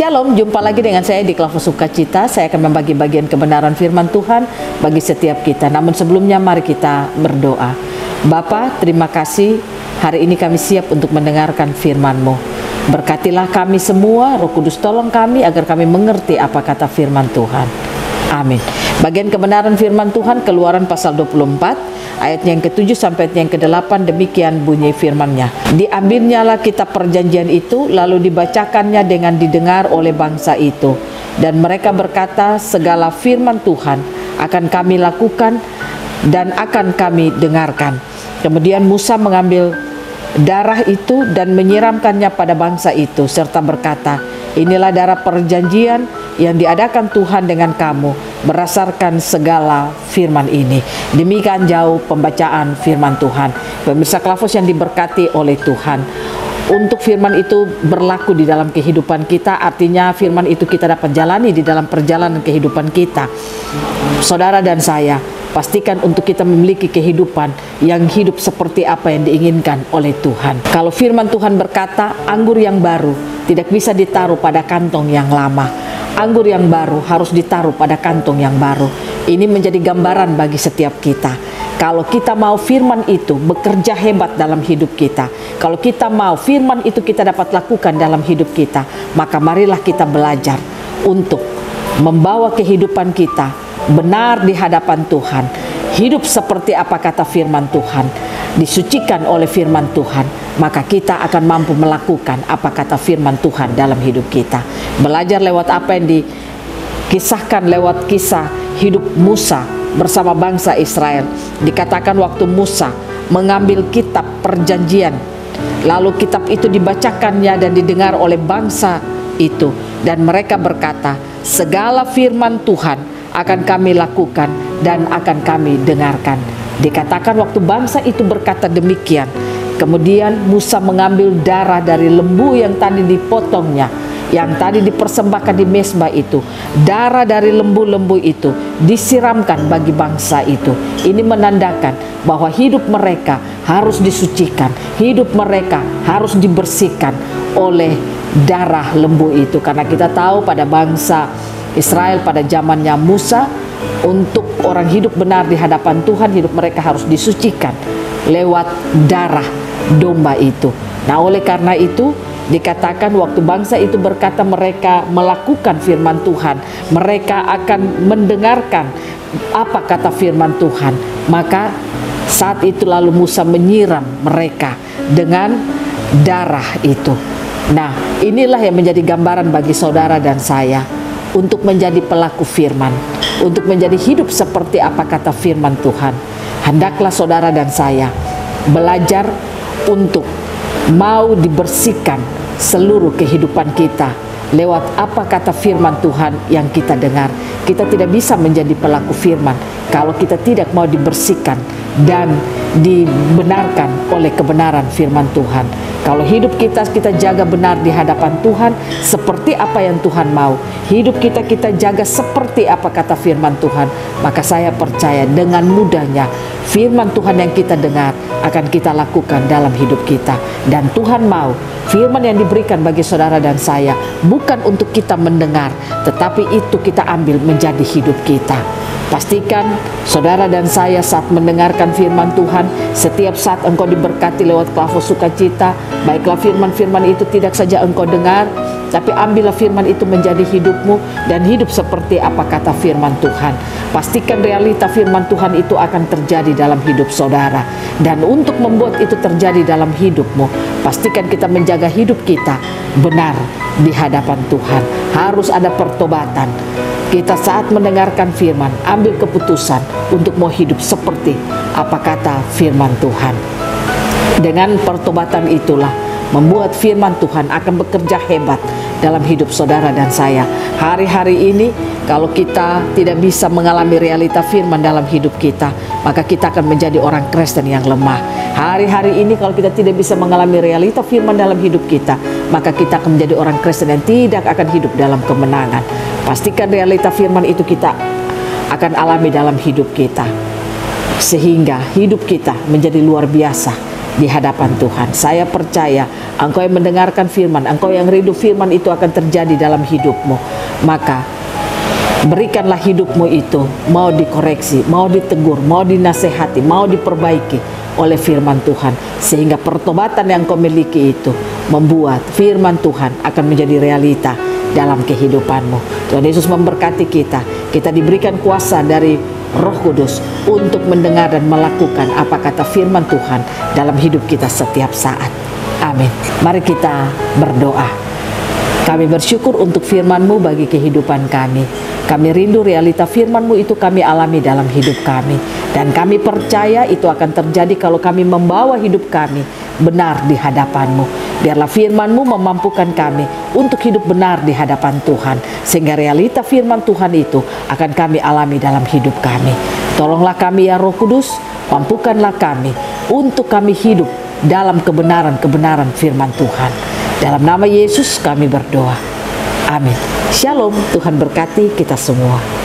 Shalom, jumpa lagi dengan saya di Klavos Sukacita. Saya akan membagi bagian kebenaran firman Tuhan bagi setiap kita. Namun sebelumnya mari kita berdoa. Bapa, terima kasih hari ini kami siap untuk mendengarkan firman-Mu. Berkatilah kami semua, Roh Kudus tolong kami agar kami mengerti apa kata firman Tuhan. Amin. Bagian kebenaran firman Tuhan Keluaran pasal 24 ayat yang ke-7 sampai yang ke-8, demikian bunyi firman-Nya. Diambilnyalah kitab perjanjian itu, lalu dibacakannya dengan didengar oleh bangsa itu. Dan mereka berkata, segala firman Tuhan akan kami lakukan dan akan kami dengarkan. Kemudian Musa mengambil darah itu dan menyiramkannya pada bangsa itu, serta berkata, inilah darah perjanjian yang diadakan Tuhan dengan kamu berdasarkan segala firman ini. Demikian jauh pembacaan firman Tuhan. Pemirsa Klavos yang diberkati oleh Tuhan, untuk firman itu berlaku di dalam kehidupan kita, artinya firman itu kita dapat jalani di dalam perjalanan kehidupan kita. Saudara dan saya, pastikan untuk kita memiliki kehidupan yang hidup seperti apa yang diinginkan oleh Tuhan. Kalau firman Tuhan berkata, anggur yang baru tidak bisa ditaruh pada kantong yang lama. Anggur yang baru harus ditaruh pada kantong yang baru. Ini menjadi gambaran bagi setiap kita. Kalau kita mau firman itu bekerja hebat dalam hidup kita, kalau kita mau firman itu kita dapat lakukan dalam hidup kita, maka marilah kita belajar untuk membawa kehidupan kita benar di hadapan Tuhan. Hidup seperti apa kata firman Tuhan, disucikan oleh firman Tuhan, maka kita akan mampu melakukan apa kata firman Tuhan dalam hidup kita. Belajar lewat apa yang dikisahkan lewat kisah hidup Musa bersama bangsa Israel. Dikatakan waktu Musa mengambil kitab perjanjian, lalu kitab itu dibacakannya dan didengar oleh bangsa itu, dan mereka berkata, segala firman Tuhan akan kami lakukan dan akan kami dengarkan. Dikatakan waktu bangsa itu berkata demikian, kemudian Musa mengambil darah dari lembu yang tadi dipotongnya, yang tadi dipersembahkan di mezbah itu. Darah dari lembu-lembu itu disiramkan bagi bangsa itu. Ini menandakan bahwa hidup mereka harus disucikan, hidup mereka harus dibersihkan oleh darah lembu itu. Karena kita tahu pada bangsa Israel pada zamannya Musa, untuk orang hidup benar di hadapan Tuhan, hidup mereka harus disucikan lewat darah domba itu. Nah, oleh karena itu dikatakan waktu bangsa itu berkata mereka melakukan firman Tuhan, mereka akan mendengarkan apa kata firman Tuhan. Maka saat itu lalu Musa menyiram mereka dengan darah itu. Nah, inilah yang menjadi gambaran bagi saudara dan saya untuk menjadi pelaku firman, untuk menjadi hidup seperti apa kata firman Tuhan. Hendaklah saudara dan saya belajar untuk mau dibersihkan seluruh kehidupan kita lewat apa kata firman Tuhan yang kita dengar. Kita tidak bisa menjadi pelaku firman kalau kita tidak mau dibersihkan dan dibenarkan oleh kebenaran firman Tuhan. Kalau hidup kita jaga benar di hadapan Tuhan seperti apa yang Tuhan mau, hidup kita jaga seperti apa kata firman Tuhan, maka saya percaya dengan mudahnya firman Tuhan yang kita dengar akan kita lakukan dalam hidup kita. Dan Tuhan mau firman yang diberikan bagi saudara dan saya bukan untuk kita mendengar, tetapi itu kita ambil menjadi hidup kita. Pastikan saudara dan saya saat mendengarkan firman Tuhan, setiap saat engkau diberkati lewat Klavos Sukacita, baiklah firman-firman itu tidak saja engkau dengar, tapi ambillah firman itu menjadi hidupmu dan hidup seperti apa kata firman Tuhan. Pastikan realita firman Tuhan itu akan terjadi dalam hidup saudara. Dan untuk membuat itu terjadi dalam hidupmu, pastikan kita menjaga hidup kita benar di hadapan Tuhan. Harus ada pertobatan. Kita saat mendengarkan firman, ambil keputusan untuk mau hidup seperti apa kata firman Tuhan. Dengan pertobatan itulah membuat firman Tuhan akan bekerja hebat dalam hidup saudara dan saya. Hari-hari ini kalau kita tidak bisa mengalami realita firman dalam hidup kita, maka kita akan menjadi orang Kristen yang lemah. Hari-hari ini kalau kita tidak bisa mengalami realita firman dalam hidup kita, maka kita akan menjadi orang Kristen yang tidak akan hidup dalam kemenangan. Pastikan realita firman itu kita akan alami dalam hidup kita, sehingga hidup kita menjadi luar biasa di hadapan Tuhan. Saya percaya Engkau yang mendengarkan firman, Engkau yang rindu firman itu akan terjadi dalam hidupmu. Maka berikanlah hidupmu itu mau dikoreksi, mau ditegur, mau dinasehati, mau diperbaiki oleh firman Tuhan, sehingga pertobatan yang kau miliki itu membuat firman Tuhan akan menjadi realita dalam kehidupanmu. Tuhan Yesus memberkati kita. Kita diberikan kuasa dari Roh Kudus untuk mendengar dan melakukan apa kata firman Tuhan dalam hidup kita setiap saat. Amin. Mari kita berdoa. Kami bersyukur untuk firman-Mu bagi kehidupan kami. Kami rindu realita firman-Mu itu kami alami dalam hidup kami. Dan kami percaya itu akan terjadi kalau kami membawa hidup kami benar di hadapan-Mu. Biarlah firman-Mu memampukan kami untuk hidup benar di hadapan Tuhan. Sehingga realita firman Tuhan itu akan kami alami dalam hidup kami. Tolonglah kami ya Roh Kudus, mampukanlah kami untuk kami hidup dalam kebenaran-kebenaran firman Tuhan. Dalam nama Yesus kami berdoa. Amin. Shalom, Tuhan berkati kita semua.